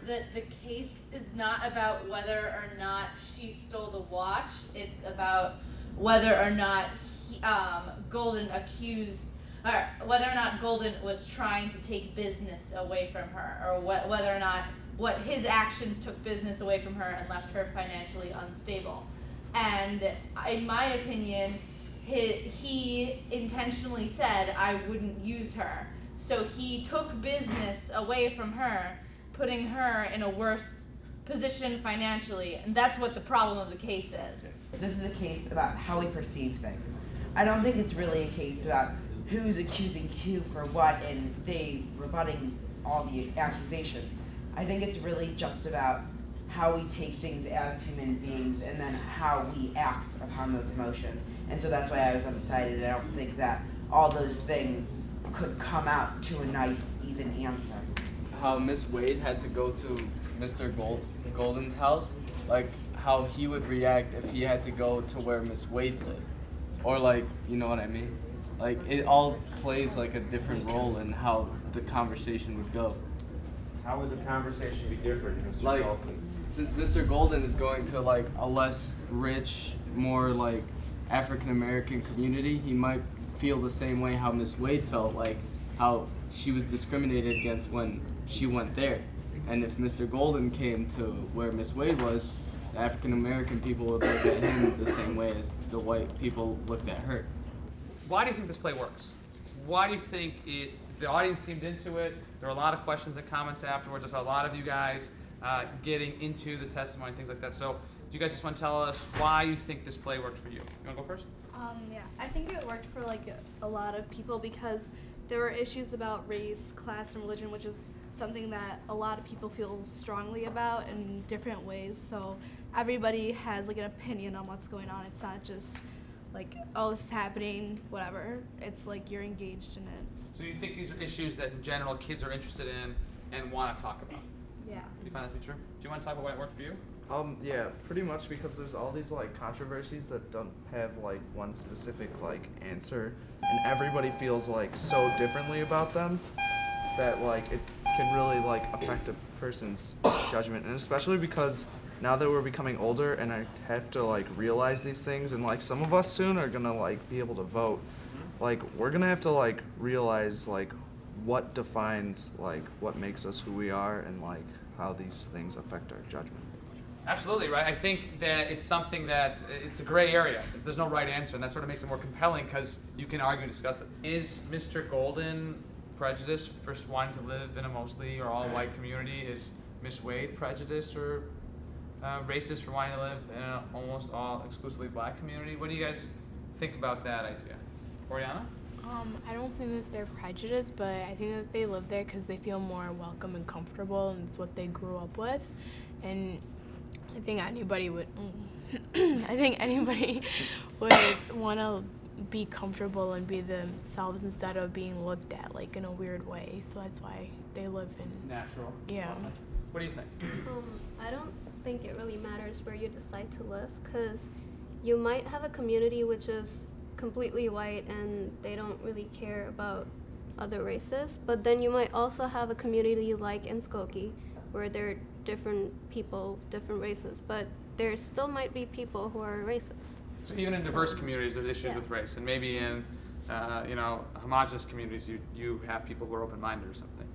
that the case is not about whether or not she stole the watch. It's about whether or not Golden accused, or whether or not Golden was trying to take business away from her, or whether or not what his actions took business away from her and left her financially unstable. And in my opinion, he intentionally said, I wouldn't use her. So he took business away from her, putting her in a worse position financially, and that's what the problem of the case is. This is a case about how we perceive things. I don't think it's really a case about who's accusing Q for what and they rebutting all the accusations. I think it's really just about how we take things as human beings and then how we act upon those emotions. And so that's why I was undecided. I don't think that all those things could come out to a nice, even answer. How Miss Wade had to go to Mr. Golden's house, like how he would react if he had to go to where Miss Wade lived. Or like, you know what I mean? Like it all plays like a different role in how the conversation would go. How would the conversation be different, Mr. Like, Golden? since Mr. Golden is going to like a less rich, more like African American community, he might feel the same way how Miss Wade felt, like how she was discriminated against when she went there. And if Mr. Golden came to where Miss Wade was, the African American people would look at him the same way as the white people looked at her. Why do you think this play works? Why do you think the audience seemed into it? There were a lot of questions and comments afterwards. I saw a lot of you guys getting into the testimony and things like that. So do you guys just want to tell us why you think this play worked for you? You want to go first? Yeah, I think it worked for like a lot of people because there were issues about race, class, and religion, which is something that a lot of people feel strongly about in different ways. So everybody has like an opinion on what's going on. It's not just like, oh, this is happening, whatever. It's like you're engaged in it. So you think these are issues that in general kids are interested in and want to talk about? Yeah. Do you find that to be true? Do you want to talk about why it worked for you? Yeah, pretty much because there's all these like controversies that don't have like one specific like answer, and everybody feels like so differently about them that like it can really like affect a person's judgment, and especially because now that we're becoming older and I have to like realize these things, and like some of us soon are gonna like be able to vote, like we're gonna have to like realize like what defines like what makes us who we are and like how these things affect our judgment. Absolutely, right? I think that it's something that it's a gray area. There's no right answer, and that sort of makes it more compelling because you can argue and discuss it. Is Mr. Golden prejudiced for wanting to live in a mostly or all white community? Is Miss Wade prejudiced or racist for wanting to live in an almost all exclusively black community? What do you guys think about that idea? Oriana? I don't think that they're prejudiced, but I think that they live there because they feel more welcome and comfortable, and it's what they grew up with. And I think anybody would want to be comfortable and be themselves instead of being looked at like in a weird way. So that's why they live in. It's natural. Yeah. What do you think? I don't think it really matters where you decide to live, because you might have a community which is completely white and they don't really care about other races, but then you might also have a community like in Skokie where there are different people, different races, but there still might be people who are racist. So even in diverse communities, there's issues with race, and maybe in homogenous communities, you have people who are open-minded or something.